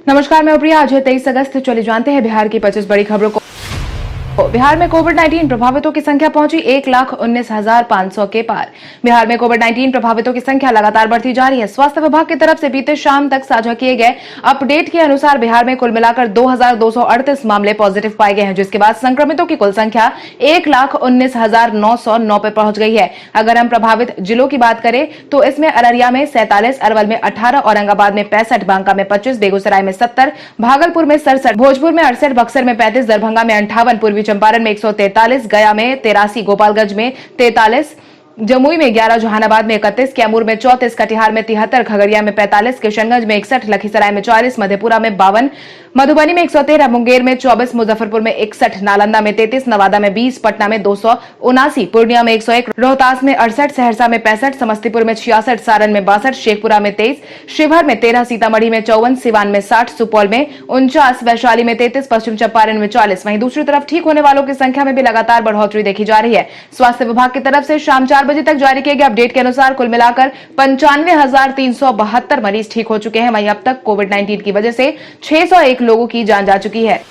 नमस्कार, मैं प्रिया। आज है 23 अगस्त। चलिए जानते हैं बिहार की 25 बड़ी खबरों को। बिहार में कोविड-19 प्रभावितों की संख्या पहुंची 1,19,500 के पार। बिहार में कोविड-19 प्रभावितों की संख्या लगातार बढ़ती जा रही है। स्वास्थ्य विभाग की तरफ से बीते शाम तक साझा किए गए अपडेट के अनुसार बिहार में कुल मिलाकर 2,238 मामले पॉजिटिव पाए गए हैं, जिसके बाद संक्रमितों की कुल संख्या 1,19,909 पर पहुंच गई है। अगर हम प्रभावित जिलों की बात करें तो इसमें अररिया में 47, अरवल में 18, औरंगाबाद में 65, बांका में 25, बेगूसराय में 70, भागलपुर में 67, भोजपुर में 68, बक्सर में 35, दरभंगा में 58, पूर्वी चंपारण में 143, गया में 83, गोपालगंज में 43, जमुई में 11, जहानाबाद में 31, कैमूर में 34, कटिहार में 73, खगड़िया में 45, किशनगंज में 61, लखीसराय में 40, मधेपुरा में 52, मधुबनी में 113, मुंगेर में 24, मुजफ्फरपुर में 61, नालंदा में 33, नवादा में 20, पटना में 279, पूर्णिया में 101, रोहतास में 68, सहरसा में 65, समस्तीपुर में 66, सारण में 62, शेखपुरा में 23, शिवहर में 13, सीतामढ़ी में 54, सिवान में 60, सुपौल में 49, वैशाली में 33, पश्चिम चंपारण में 40। वहीं दूसरी तरफ ठीक होने वालों की संख्या में भी लगातार बढ़ोतरी देखी जा रही है। स्वास्थ्य विभाग की तरफ से शाम 4 बजे तक जारी किए गए अपडेट के अनुसार कुल मिलाकर 95,372 मरीज ठीक हो चुके हैं। वहीं अब तक कोविड-19 की वजह से 601 लोगों की जान जा चुकी है।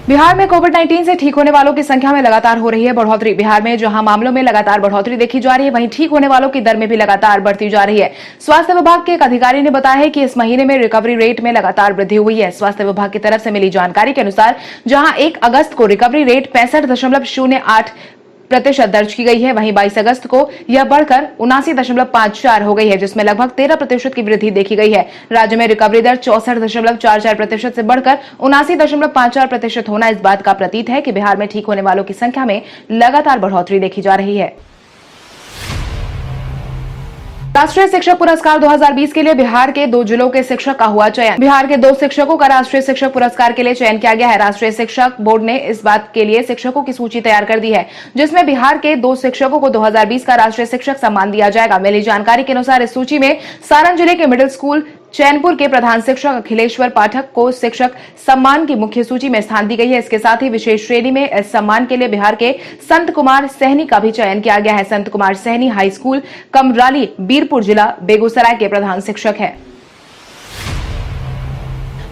बिहार में कोविड-19 से ठीक होने वालों की संख्या में लगातार हो रही है बढ़ोतरी। बिहार में जहां मामलों में लगातार बढ़ोतरी देखी जा रही है, वहीं ठीक होने वालों की दर में भी लगातार बढ़ती जा रही है। स्वास्थ्य विभाग के एक अधिकारी ने बताया है कि इस महीने में रिकवरी रेट में लगातार वृद्धि हुई है। स्वास्थ्य विभाग की तरफ से मिली जानकारी के अनुसार जहां 1 अगस्त को रिकवरी रेट 65.08% दर्ज की गई है, वहीं 22 अगस्त को यह बढ़कर 79.54 हो गई है, जिसमें लगभग 13% की वृद्धि देखी गई है। राज्य में रिकवरी दर 64.44% से बढ़कर 79.54% होना इस बात का प्रतीत है कि बिहार में ठीक होने वालों की संख्या में लगातार बढ़ोतरी देखी जा रही है। राष्ट्रीय शिक्षक पुरस्कार 2020 के लिए बिहार के 2 जिलों के शिक्षक का हुआ चयन। बिहार के 2 शिक्षकों का राष्ट्रीय शिक्षक पुरस्कार के लिए चयन किया गया है। राष्ट्रीय शिक्षक बोर्ड ने इस बात के लिए शिक्षकों की सूची तैयार कर दी है, जिसमें बिहार के 2 शिक्षकों को 2020 का राष्ट्रीय शिक्षक सम्मान दिया जाएगा। मिली जानकारी के अनुसार इस सूची में सारण जिले के मिडिल स्कूल चैनपुर के प्रधान शिक्षक अखिलेश्वर पाठक को शिक्षक सम्मान की मुख्य सूची में स्थान दी गई है। इसके साथ ही विशेष श्रेणी में इस सम्मान के लिए बिहार के संत कुमार सहनी का भी चयन किया गया है। संत कुमार सहनी हाई स्कूल कमराली, बीरपुर जिला बेगूसराय के प्रधान शिक्षक है।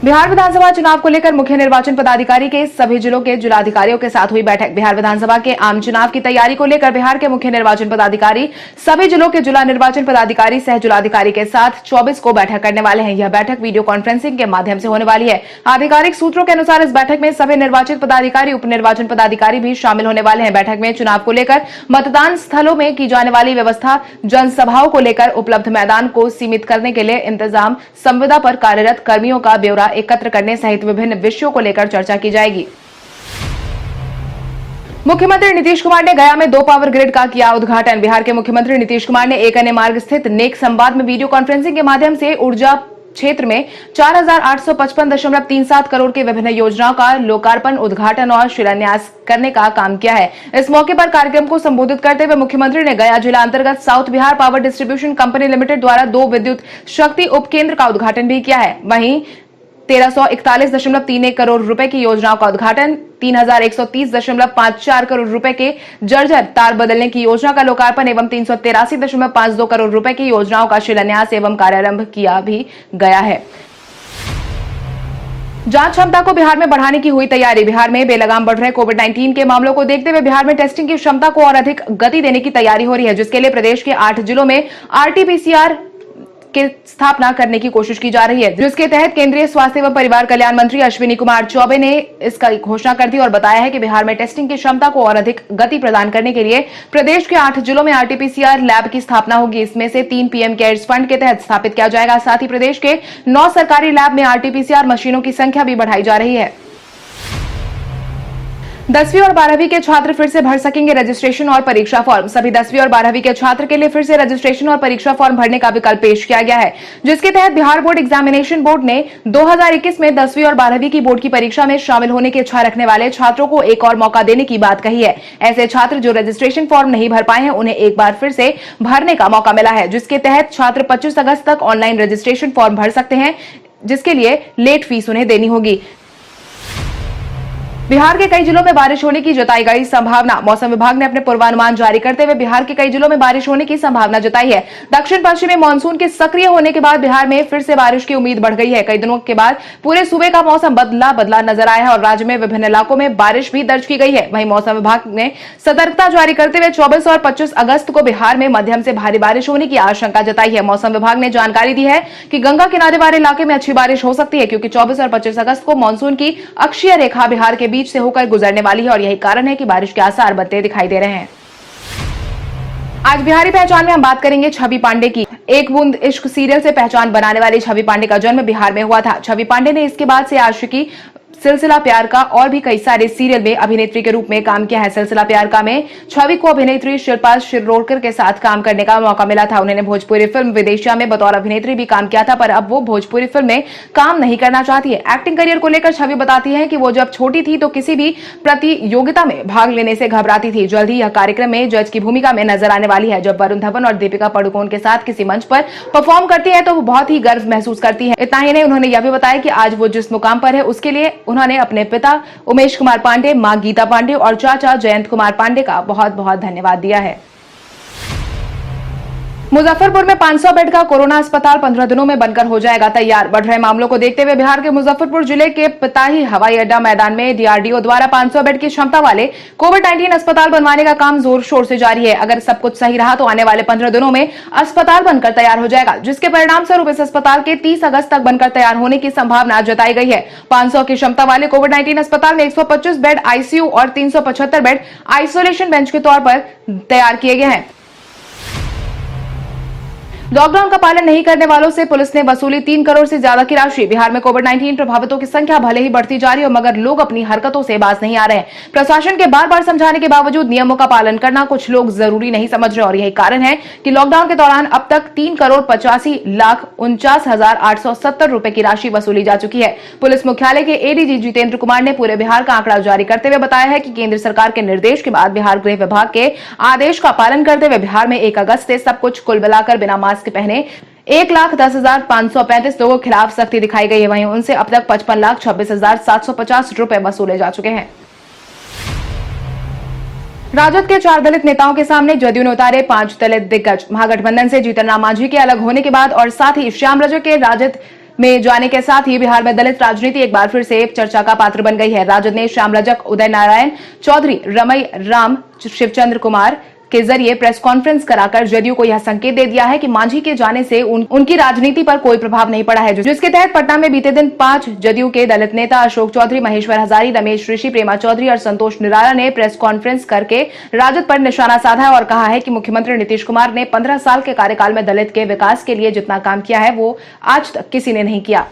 बिहार विधानसभा चुनाव को लेकर मुख्य निर्वाचन पदाधिकारी के सभी जिलों के जिलाधिकारियों के साथ हुई बैठक। बिहार विधानसभा के आम चुनाव की तैयारी को लेकर बिहार के मुख्य निर्वाचन पदाधिकारी सभी जिलों के जिला निर्वाचन पदाधिकारी सह जिलाधिकारी के साथ 24 को बैठक करने वाले हैं। यह बैठक वीडियो कॉन्फ्रेंसिंग के माध्यम से होने वाली है। आधिकारिक सूत्रों के अनुसार इस बैठक में सभी निर्वाचित पदाधिकारी, उप निर्वाचन पदाधिकारी भी शामिल होने वाले हैं। बैठक में चुनाव को लेकर मतदान स्थलों में की जाने वाली व्यवस्था, जनसभाओं को लेकर उपलब्ध मैदान को सीमित करने के लिए इंतजाम, संविदा पर कार्यरत कर्मियों का ब्यौरा एकत्र करने सहित विभिन्न विषयों को लेकर चर्चा की जाएगी। मुख्यमंत्री नीतीश कुमार ने गया में 2 पावर ग्रिड का किया उद्घाटन। बिहार के मुख्यमंत्री नीतीश कुमार ने एक अन्य मार्ग स्थित नेक संवाद में वीडियो कॉन्फ्रेंसिंग के माध्यम से ऊर्जा क्षेत्र में 4,855.37 करोड़ की विभिन्न योजनाओं का लोकार्पण, उद्घाटन और शिलान्यास करने का काम किया है। इस मौके पर कार्यक्रम को संबोधित करते हुए मुख्यमंत्री ने गया जिला अंतर्गत south Bihar power distribution company limited द्वारा 2 विद्युत शक्ति उपकेंद्र का उद्घाटन भी किया है। वहीं 1341.31 करोड़ रुपए की योजनाओं का उद्घाटन, 3,130.54 करोड़ रुपए के जर्जर तार बदलने की योजना का लोकार्पण एवं 383.52 करोड़ रुपए की योजनाओं का शिलान्यास एवं कार्यारंभ किया भी गया है। जांच क्षमता को बिहार में बढ़ाने की हुई तैयारी। बिहार में बेलगाम बढ़ रहे कोविड-19 के मामलों को देखते हुए बिहार में टेस्टिंग की क्षमता को और अधिक गति देने की तैयारी हो रही है, जिसके लिए प्रदेश के 8 जिलों में RT-PCR की स्थापना करने की कोशिश की जा रही है, जिसके तहत केंद्रीय स्वास्थ्य एवं परिवार कल्याण मंत्री अश्विनी कुमार चौबे ने इसका घोषणा कर दी और बताया है कि बिहार में टेस्टिंग की क्षमता को और अधिक गति प्रदान करने के लिए प्रदेश के 8 जिलों में RT-PCR लैब की स्थापना होगी। इसमें से 3 PM केयर्स फंड के तहत स्थापित किया जाएगा। साथ ही प्रदेश के 9 सरकारी लैब में RT-PCR मशीनों की संख्या भी बढ़ाई जा रही है। 10वीं और 12वीं के छात्र फिर से भर सकेंगे रजिस्ट्रेशन और परीक्षा फॉर्म। सभी 10वीं और 12वीं के छात्र के लिए फिर से रजिस्ट्रेशन और परीक्षा फॉर्म भरने का विकल्प पेश किया गया है, जिसके तहत बिहार बोर्ड एग्जामिनेशन बोर्ड ने 2021 में 10वीं और 12वीं की बोर्ड की परीक्षा में शामिल होने की इच्छा रखने वाले छात्रों को एक और मौका देने की बात कही है। ऐसे छात्र जो रजिस्ट्रेशन फॉर्म नहीं भर पाए हैं, उन्हें एक बार फिर से भरने का मौका मिला है, जिसके तहत छात्र 25 अगस्त तक ऑनलाइन रजिस्ट्रेशन फॉर्म भर सकते हैं, जिसके लिए लेट फीस उन्हें देनी होगी। बिहार के कई जिलों में बारिश होने की जताई गई संभावना। मौसम विभाग ने अपने पूर्वानुमान जारी करते हुए बिहार के कई जिलों में बारिश होने की संभावना जताई है। दक्षिण पश्चिमी मानसून के सक्रिय होने के बाद बिहार में फिर से बारिश की उम्मीद बढ़ गई है। कई दिनों के बाद पूरे सूबे का मौसम बदला नजर आया है और राज्य में विभिन्न इलाकों में बारिश भी दर्ज की गई है। वहीं मौसम विभाग ने सतर्कता जारी करते हुए 24 और 25 अगस्त को बिहार में मध्यम से भारी बारिश होने की आशंका जताई है। मौसम विभाग ने जानकारी दी है कि गंगा किनारे वाले इलाके में अच्छी बारिश हो सकती है, क्योंकि 24 और 25 अगस्त को मानसून की अक्षीय रेखा बिहार के बीच से होकर गुजरने वाली है और यही कारण है कि बारिश के आसार बनते दिखाई दे रहे हैं। आज बिहारी पहचान में हम बात करेंगे छवि पांडे की। एक बूंद इश्क सीरियल से पहचान बनाने वाली छवि पांडे का जन्म बिहार में हुआ था। छवि पांडे ने इसके बाद से आशिकी, सिलसिला प्यार का और भी कई सारे सीरियल में अभिनेत्री के रूप में काम किया है। सिलसिला प्यार का में छवि को अभिनेत्री शिल्पा शिरोडकर के साथ काम करने का मौका मिला था। उन्होंने भोजपुरी फिल्म विदेशिया में बतौर अभिनेत्री भी काम किया था, पर अब वो भोजपुरी फिल्म में काम नहीं करना चाहती है। एक्टिंग करियर को लेकर छवि बताती है कि वो जब छोटी थी तो किसी भी प्रतियोगिता में भाग लेने से घबराती थी। जल्द ही यह कार्यक्रम में जज की भूमिका में नजर आने वाली है। जब वरुण धवन और दीपिका पादुकोण के साथ किसी मंच पर परफॉर्म करती है तो वो बहुत ही गर्व महसूस करती है। इतना ही नहीं, उन्होंने यह भी बताया कि आज वो जिस मुकाम पर है उसके लिए उन्होंने अपने पिता उमेश कुमार पांडे, मां गीता पांडे और चाचा जयंत कुमार पांडे का बहुत बहुत धन्यवाद दिया है। मुजफ्फरपुर में 500 बेड का कोरोना अस्पताल 15 दिनों में बनकर हो जाएगा तैयार। बढ़ रहे मामलों को देखते हुए बिहार के मुजफ्फरपुर जिले के पिताही हवाई अड्डा मैदान में डीआरडीओ द्वारा 500 बेड की क्षमता वाले कोविड-19 अस्पताल बनवाने का काम जोर शोर से जारी है। अगर सब कुछ सही रहा तो आने वाले 15 दिनों में अस्पताल बनकर तैयार हो जाएगा, जिसके परिणाम स्वरूप इस अस्पताल के 30 अगस्त तक बनकर तैयार होने की संभावना जताई गई है। 500 की क्षमता वाले कोविड-19 अस्पताल में 125 बेड आईसीयू और 375 बेड आइसोलेशन बेंच के तौर पर तैयार किए गए हैं। लॉकडाउन का पालन नहीं करने वालों से पुलिस ने वसूली 3 करोड़ से ज्यादा की राशि। बिहार में कोविड-19 प्रभावितों की संख्या भले ही बढ़ती जा रही हो, मगर लोग अपनी हरकतों से बाज नहीं आ रहे हैं। प्रशासन के बार बार समझाने के बावजूद नियमों का पालन करना कुछ लोग जरूरी नहीं समझ रहे और यही कारण है कि लॉकडाउन के दौरान अब तक 3,85,49,870 रुपए की राशि वसूली जा चुकी है। पुलिस मुख्यालय के एडीजी जितेंद्र कुमार ने पूरे बिहार का आंकड़ा जारी करते हुए बताया है कि केंद्र सरकार के निर्देश के बाद बिहार गृह विभाग के आदेश का पालन करते हुए बिहार में 1 अगस्त से सब कुछ कुल मिलाकर बिना मास्क पहने 1,10,535 लोगों के खिलाफ सख्ती दिखाई गई है। वहीं उनसे अब तक 55,26,750 रुपए वसूले जा चुके हैं। राजद के 4 दलित नेताओं के सामने जदयू ने उतारे 5 दलित दिग्गज। महागठबंधन से जीतन राम मांझी के अलग होने के बाद और साथ ही श्याम रजक के राजद में जाने के साथ ही बिहार में दलित राजनीति एक बार फिर से चर्चा का पात्र बन गई है। राजद ने श्याम रजक, उदय नारायण चौधरी, रमई राम, शिवचंद्र कुमार के जरिए प्रेस कॉन्फ्रेंस कराकर जदयू को यह संकेत दे दिया है कि मांझी के जाने से उनकी राजनीति पर कोई प्रभाव नहीं पड़ा है, जिसके तहत पटना में बीते दिन 5 जदयू के दलित नेता अशोक चौधरी, महेश्वर हजारी, रमेश ऋषि, प्रेमा चौधरी और संतोष निराला ने प्रेस कॉन्फ्रेंस करके राजद पर निशाना साधा और कहा है कि मुख्यमंत्री नीतीश कुमार ने 15 साल के कार्यकाल में दलित के विकास के लिए जितना काम किया है वो आज तक किसी ने नहीं किया।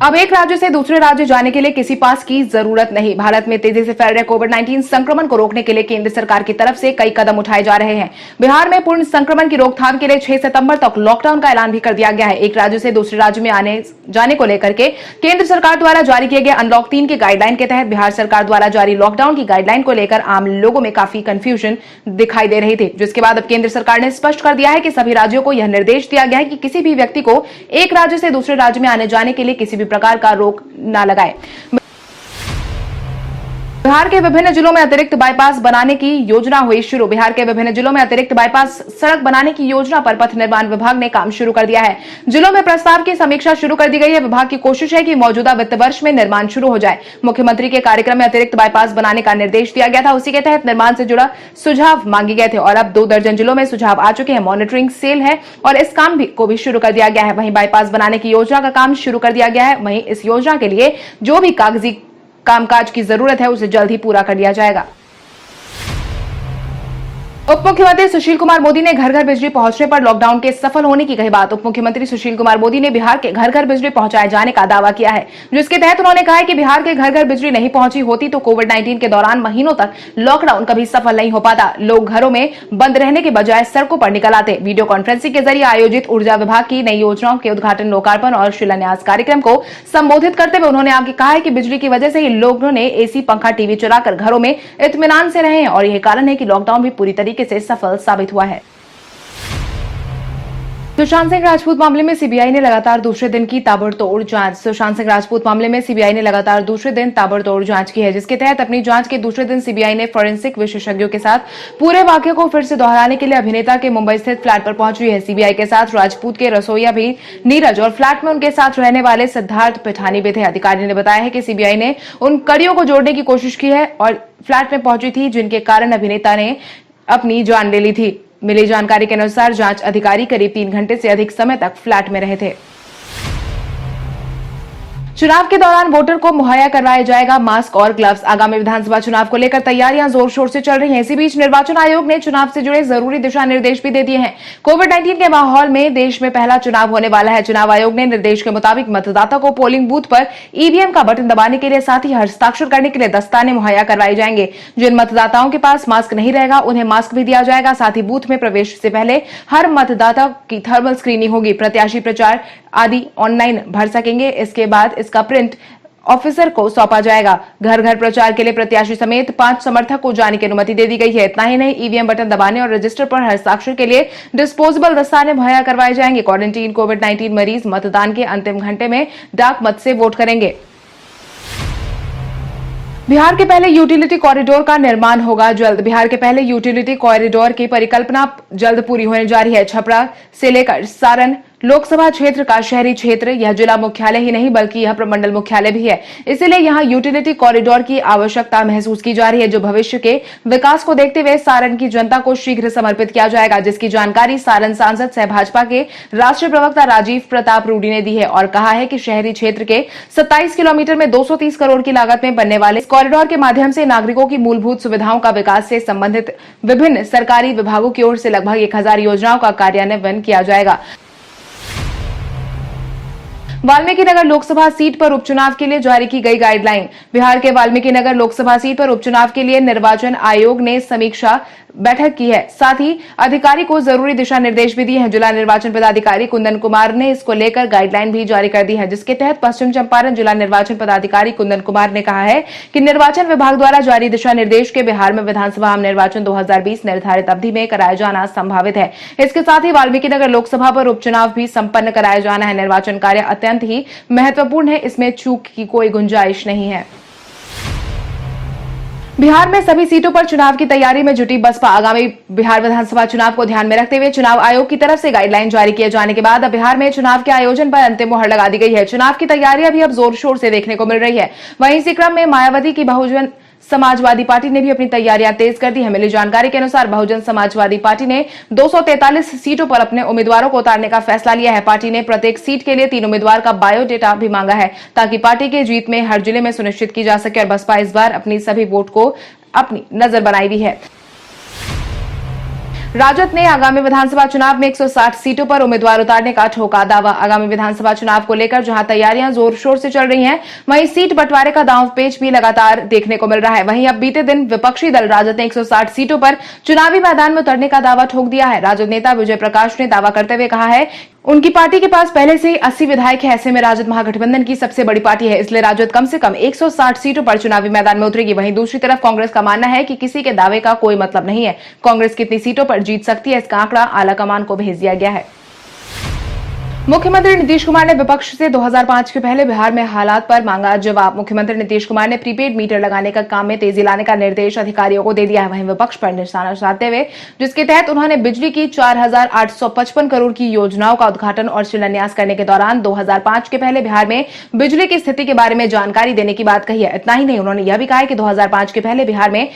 अब एक राज्य से दूसरे राज्य जाने के लिए किसी पास की जरूरत नहीं। भारत में तेजी से फैल रहे कोविड-19 संक्रमण को रोकने के लिए केंद्र सरकार की तरफ से कई कदम उठाए जा रहे हैं। बिहार में पूर्ण संक्रमण की रोकथाम के लिए 6 सितंबर तक लॉकडाउन का ऐलान भी कर दिया गया है। एक राज्य से दूसरे राज्य में आने जाने को लेकर के केंद्र सरकार द्वारा जारी किए गए अनलॉक 3 के गाइडलाइन के तहत बिहार सरकार द्वारा जारी लॉकडाउन की गाइडलाइन को लेकर आम लोगों में काफी कंफ्यूजन दिखाई दे रही थी, जिसके बाद अब केंद्र सरकार ने स्पष्ट कर दिया है कि सभी राज्यों को यह निर्देश दिया गया है कि किसी भी व्यक्ति को एक राज्य से दूसरे राज्य में आने जाने के लिए किसी भी प्रकार का रोक न लगाए। बिहार के विभिन्न जिलों में अतिरिक्त बाईपास बनाने की योजना हुई शुरू। बिहार के विभिन्न जिलों में अतिरिक्त बाईपास सड़क बनाने की योजना पर पथ निर्माण विभाग ने काम शुरू कर दिया है। जिलों में प्रस्ताव की समीक्षा शुरू कर दी गई है। विभाग की कोशिश है कि मौजूदा वित्त वर्ष में निर्माण शुरू हो जाए। मुख्यमंत्री के कार्यक्रम में अतिरिक्त बाईपास बनाने का निर्देश दिया गया था। उसी के तहत निर्माण से जुड़ा सुझाव मांगे गए थे और अब 2 दर्जन जिलों में सुझाव आ चुके हैं। मॉनिटरिंग सेल है और इस काम को भी शुरू कर दिया गया है। वहीं बाईपास बनाने की योजना का काम शुरू कर दिया गया है। वहीं इस योजना के लिए जो भी कागजी कामकाज की जरूरत है उसे जल्द ही पूरा कर लिया जाएगा। उप मुख्यमंत्री सुशील कुमार मोदी ने घर घर बिजली पहुंचने पर लॉकडाउन के सफल होने की कही बात। उप मुख्यमंत्री सुशील कुमार मोदी ने बिहार के घर घर बिजली पहुंचाए जाने का दावा किया है, जिसके तहत उन्होंने कहा है कि बिहार के घर घर बिजली नहीं पहुंची होती तो कोविड-19 के दौरान महीनों तक लॉकडाउन कभी सफल नहीं हो पाता। लोग घरों में बंद रहने के बजाय सड़कों पर निकल आते। वीडियो कॉन्फ्रेंसिंग के जरिए आयोजित ऊर्जा विभाग की नई योजनाओं के उद्घाटन, लोकार्पण और शिलान्यास कार्यक्रम को संबोधित करते हुए उन्होंने आगे कहा है कि बिजली की वजह से ही लोगों ने एसी, पंखा, टीवी चलाकर घरों में इत्मीनान से रहे हैं और यही कारण है कि लॉकडाउन भी पूरी तरीके से सफल साबित हुआ है। सुशांत सिंह राजपूत मामले में सीबीआई ने लगातार दूसरे दिन की ताबड़तोड़ जांच। सुशांत सिंह राजपूत मामले में सीबीआई ने लगातार दूसरे दिन ताबड़तोड़ जांच की है, जिसके तहत अपनी जांच के दूसरे दिन सीबीआई ने फोरेंसिक विशेषज्ञों के साथ पूरे वाकये को फिर से दोहराने के लिए अभिनेता के मुंबई स्थित फ्लैट पर पहुंची है। सीबीआई के साथ राजपूत के रसोईया भी नीरज और फ्लैट में उनके साथ रहने वाले सिद्धार्थ पिठानी भी थे। अधिकारी ने बताया है कि सीबीआई ने उन कड़ियों को जोड़ने की कोशिश की है और फ्लैट में पहुंची थी, जिनके कारण अभिनेता ने अपनी जान ले ली थी। मिली जानकारी के अनुसार जांच अधिकारी करीब 3 घंटे से अधिक समय तक फ्लैट में रहे थे। चुनाव के दौरान वोटर को मुहैया करवाया जाएगा मास्क और ग्लव्स। आगामी विधानसभा चुनाव को लेकर तैयारियां जोर शोर से चल रही हैं। इसी बीच निर्वाचन आयोग ने चुनाव से जुड़े जरूरी दिशा निर्देश भी दे दिए हैं। कोविड-19 के माहौल में देश में पहला चुनाव होने वाला है। चुनाव आयोग ने निर्देश के मुताबिक मतदाता को पोलिंग बूथ पर ईवीएम का बटन दबाने के लिए साथ ही हस्ताक्षर करने के लिए दस्ताने मुहैया करवाए जाएंगे। जिन मतदाताओं के पास मास्क नहीं रहेगा उन्हें मास्क भी दिया जाएगा। साथ ही बूथ में प्रवेश से पहले हर मतदाता की थर्मल स्क्रीनिंग होगी। प्रत्याशी प्रचार आदि ऑनलाइन भर सकेंगे। इसके बाद इसका प्रिंट ऑफिसर को सौंपा जाएगा। घर घर प्रचार के लिए प्रत्याशी समेत 5 समर्थक को जाने की अनुमति दे दी गई है। इतना ही नहीं, ईवीएम बटन दबाने और रजिस्टर पर हस्ताक्षर के लिए डिस्पोजेबल दस्ताने मुहैया करवाए जाएंगे। क्वारंटीन कोविड-19 मरीज मतदान के अंतिम घंटे में डाक मत से वोट करेंगे। बिहार के पहले यूटिलिटी कॉरिडोर का निर्माण होगा जल्द। बिहार के पहले यूटिलिटी कॉरिडोर की परिकल्पना जल्द पूरी होने जा रही है। छपरा से लेकर सारण लोकसभा क्षेत्र का शहरी क्षेत्र यह जिला मुख्यालय ही नहीं बल्कि यह प्रमंडल मुख्यालय भी है। इसीलिए यहां यूटिलिटी कॉरिडोर की आवश्यकता महसूस की जा रही है, जो भविष्य के विकास को देखते हुए सारण की जनता को शीघ्र समर्पित किया जाएगा, जिसकी जानकारी सारण सांसद सह भाजपा के राष्ट्रीय प्रवक्ता राजीव प्रताप रूडी ने दी है और कहा है कि शहरी क्षेत्र के 27 किलोमीटर में 230 करोड़ की लागत में बनने वाले इस कॉरिडोर के माध्यम से नागरिकों की मूलभूत सुविधाओं का विकास से संबंधित विभिन्न सरकारी विभागों की ओर से लगभग 1000 योजनाओं का कार्यान्वयन किया जाएगा। वाल्मीकि नगर लोकसभा सीट पर उपचुनाव के लिए जारी की गई गाइडलाइन। बिहार के वाल्मीकि नगर लोकसभा सीट पर उपचुनाव के लिए निर्वाचन आयोग ने समीक्षा बैठक की है। साथ ही अधिकारी को जरूरी दिशा निर्देश भी दिए हैं। जिला निर्वाचन पदाधिकारी कुंदन कुमार ने इसको लेकर गाइडलाइन भी जारी कर दी है, जिसके तहत पश्चिम चंपारण जिला निर्वाचन पदाधिकारी कुंदन कुमार ने कहा है कि निर्वाचन विभाग द्वारा जारी दिशा निर्देश के बिहार में विधानसभा आम निर्वाचन 2020 निर्धारित अवधि में कराया जाना संभावित है। इसके साथ ही वाल्मीकि नगर लोकसभा पर उपचुनाव भी संपन्न कराया जाना है। निर्वाचन कार्य अत्यंत ही महत्वपूर्ण है, इसमें चूक की कोई गुंजाइश नहीं है। बिहार में सभी सीटों पर चुनाव की तैयारी में जुटी बसपा। आगामी बिहार विधानसभा चुनाव को ध्यान में रखते हुए चुनाव आयोग की तरफ से गाइडलाइन जारी किए जाने के बाद अब बिहार में चुनाव के आयोजन पर अंतिम मुहर लगा दी गई है। चुनाव की तैयारी अभी अब जोर शोर से देखने को मिल रही है। वहीं इसी क्रम में मायावती की बहुजन समाजवादी पार्टी ने भी अपनी तैयारियां तेज कर दी है। मिली जानकारी के अनुसार बहुजन समाजवादी पार्टी ने 243 सीटों पर अपने उम्मीदवारों को उतारने का फैसला लिया है। पार्टी ने प्रत्येक सीट के लिए 3 उम्मीदवार का बायोडेटा भी मांगा है, ताकि पार्टी की जीत में हर जिले में सुनिश्चित की जा सके। और बसपा इस बार अपनी सभी वोट को अपनी नजर बनाई हुई है। राजद ने आगामी विधानसभा चुनाव में 160 सीटों पर उम्मीदवार उतारने का ठोका दावा। आगामी विधानसभा चुनाव को लेकर जहां तैयारियां जोर शोर से चल रही हैं, वहीं सीट बंटवारे का दांवपेच भी लगातार देखने को मिल रहा है। वहीं अब बीते दिन विपक्षी दल राजद ने 160 सीटों पर चुनावी मैदान में उतरने का दावा ठोक दिया है। राजद नेता विजय प्रकाश ने दावा करते हुए कहा है उनकी पार्टी के पास पहले से ही 80 विधायक है। ऐसे में राजद महागठबंधन की सबसे बड़ी पार्टी है, इसलिए राजद कम से कम 160 सीटों पर चुनावी मैदान में उतरेगी। वहीं दूसरी तरफ कांग्रेस का मानना है कि किसी के दावे का कोई मतलब नहीं है। कांग्रेस कितनी सीटों पर जीत सकती है, इसका आंकड़ा आलाकमान को भेज दिया गया है। मुख्यमंत्री नीतीश कुमार ने विपक्ष से 2005 के पहले बिहार में हालात पर मांगा जवाब। मुख्यमंत्री नीतीश कुमार ने प्रीपेड मीटर लगाने का काम में तेजी लाने का निर्देश अधिकारियों को दे दिया है। वहीं विपक्ष पर निशाना साधते हुए जिसके तहत उन्होंने बिजली की 4855 करोड़ की योजनाओं का उद्घाटन और शिलान्यास करने के दौरान 2005 के पहले बिहार में बिजली की स्थिति के बारे में जानकारी देने की बात कही है। इतना ही नहीं, उन्होंने यह भी कहा है कि 2005 के पहले बिहार में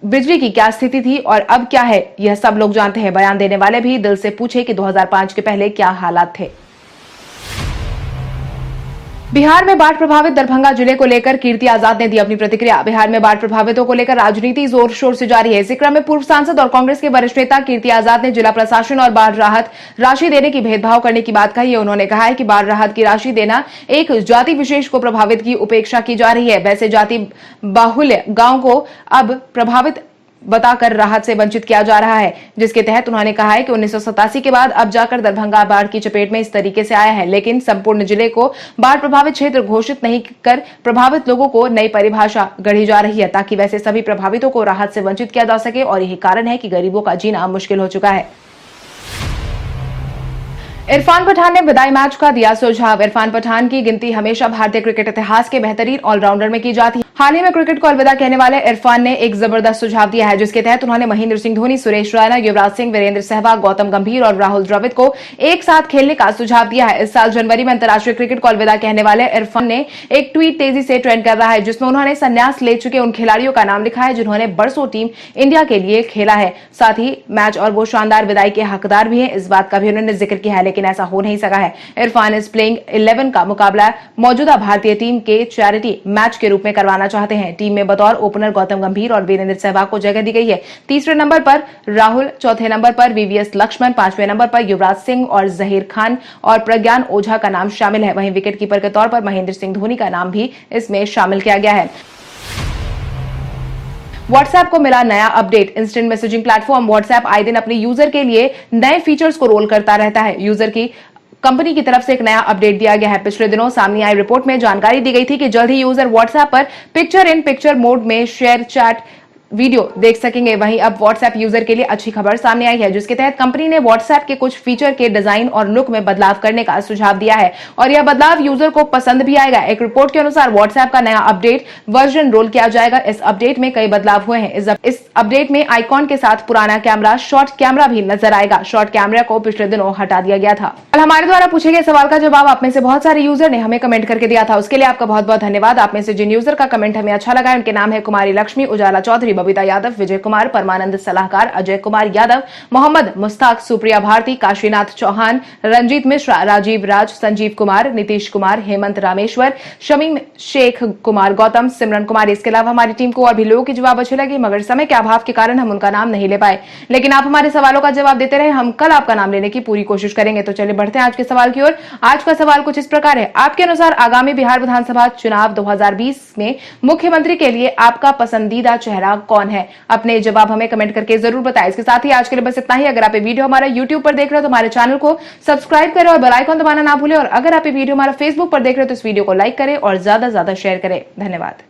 बिजली की क्या स्थिति थी और अब क्या है, यह सब लोग जानते हैं। बयान देने वाले भी दिल से पूछे कि 2005 के पहले क्या हालात थे। बिहार में बाढ़ प्रभावित दरभंगा जिले को लेकर कीर्ति आजाद ने दी अपनी प्रतिक्रिया। बिहार में बाढ़ प्रभावितों को लेकर राजनीति जोर शोर से जारी है। इसी क्रम में पूर्व सांसद और कांग्रेस के वरिष्ठ नेता कीर्ति आजाद ने जिला प्रशासन और बाढ़ राहत राशि देने की भेदभाव करने की बात कही है। उन्होंने कहा है कि बाढ़ राहत की राशि देना एक जाति विशेष को प्रभावित की उपेक्षा की जा रही है। वैसे जाति बाहुल्य गांव को अब प्रभावित बताकर राहत से वंचित किया जा रहा है, जिसके तहत उन्होंने कहा है कि 1987 के बाद अब जाकर दरभंगा बाढ़ की चपेट में इस तरीके से आया है। लेकिन संपूर्ण जिले को बाढ़ प्रभावित क्षेत्र घोषित नहीं कर प्रभावित लोगों को नई परिभाषा गढ़ी जा रही है, ताकि वैसे सभी प्रभावितों को राहत से वंचित किया जा सके। और यही कारण है कि गरीबों का जीना मुश्किल हो चुका है। इरफान पठान ने विदाई मैच का दिया सुझाव। इरफान पठान की गिनती हमेशा भारतीय क्रिकेट इतिहास के बेहतरीन ऑलराउंडर में की जाती है। हाल ही में क्रिकेट को अलविदा कहने वाले इरफान ने एक जबरदस्त सुझाव दिया है, जिसके तहत उन्होंने महेंद्र सिंह धोनी, सुरेश रैना, युवराज सिंह, वीरेंद्र सहवाग, गौतम गंभीर और राहुल द्रविड़ को एक साथ खेलने का सुझाव दिया है। इस साल जनवरी में अंतर्राष्ट्रीय क्रिकेट को अलविदा कहने वाले इरफान ने एक ट्वीट तेजी से ट्रेंड कर रहा है, जिसमें उन्होंने संन्यास ले चुके उन खिलाड़ियों का नाम लिखा है जिन्होंने बरसों टीम इंडिया के लिए खेला है। साथ ही मैच और वो शानदार विदाई के हकदार भी हैं, इस बात का भी उन्होंने जिक्र किया है, लेकिन ऐसा हो नहीं सका है। इरफान इस प्लेइंग 11 का मुकाबला मौजूदा भारतीय टीम के चैरिटी मैच के रूप में करवाना चाहते हैं। टीम में बतौर ओपनर गौतम गंभीर और वीरेंद्र सहवाग को जगह दी गई है। तीसरे नंबर पर राहुल, चौथे नंबर पर वीवीएस लक्ष्मण, पांचवें नंबर पर युवराज सिंह और जहीर खान और प्रज्ञान ओझा का नाम शामिल है। वहीं विकेट कीपर के तौर पर महेंद्र सिंह धोनी का नाम भी इसमें शामिल किया गया है। व्हाट्सएप को मिला नया update. Instant messaging platform WhatsApp आए दिन अपने यूजर के लिए नए फीचर्स को रोल करता रहता है। यूजर की कंपनी की तरफ से एक नया अपडेट दिया गया है। पिछले दिनों सामने आई रिपोर्ट में जानकारी दी गई थी कि जल्द ही यूजर व्हाट्सएप पर पिक्चर इन पिक्चर मोड में शेयर चैट वीडियो देख सकेंगे। वहीं अब व्हाट्सएप यूजर के लिए अच्छी खबर सामने आई है, जिसके तहत कंपनी ने व्हाट्सएप के कुछ फीचर के डिजाइन और लुक में बदलाव करने का सुझाव दिया है और यह बदलाव यूजर को पसंद भी आएगा। एक रिपोर्ट के अनुसार व्हाट्सएप का नया अपडेट वर्जन रोल किया जाएगा। इस अपडेट में कई बदलाव हुए हैं। इस अपडेट में आइकॉन के साथ पुराना कैमरा शॉर्ट कैमरा भी नजर आएगा। शॉर्ट कैमरा को पिछले दिनों हटा दिया गया था। कल हमारे द्वारा पूछे गए सवाल का जवाब आप में से बहुत सारे यूजर ने हमें कमेंट करके दिया था, उसके लिए आपका बहुत बहुत धन्यवाद। आप में से जिन यूजर का कमेंट हमें अच्छा लगा है उनके नाम है कुमारी लक्ष्मी, उजाला चौधरी, बबीता यादव, विजय कुमार, परमानंद सलाहकार, अजय कुमार यादव, मोहम्मद मुस्ताक, सुप्रिया भारती, काशीनाथ चौहान, रंजीत मिश्रा, राजीव राज, संजीव कुमार, नीतीश कुमार, हेमंत रामेश्वर, शमीम शेख कुमार, गौतम, सिमरन कुमार। इसके अलावा हमारी टीम को और भी लोगों के जवाब अच्छे लगे, मगर समय के अभाव के कारण हम उनका नाम नहीं ले पाए, लेकिन आप हमारे सवालों का जवाब देते रहे। हम कल आपका नाम लेने की पूरी कोशिश करेंगे। तो चलिए बढ़ते हैं आज के सवाल की ओर। आज का सवाल कुछ इस प्रकार है। आपके अनुसार आगामी बिहार विधानसभा चुनाव 2020 में मुख्यमंत्री के लिए आपका पसंदीदा चेहरा कौन है? अपने जवाब हमें कमेंट करके जरूर बताएं। इसके साथ ही आज के लिए बस इतना ही। अगर आप ये वीडियो हमारा YouTube पर देख रहे हो तो हमारे चैनल को सब्सक्राइब करें और बेल आइकन दबाना ना भूलें। और अगर आप ये वीडियो हमारा Facebook पर देख रहे हो तो इस वीडियो को लाइक करें और ज्यादा से ज्यादा शेयर करें। धन्यवाद।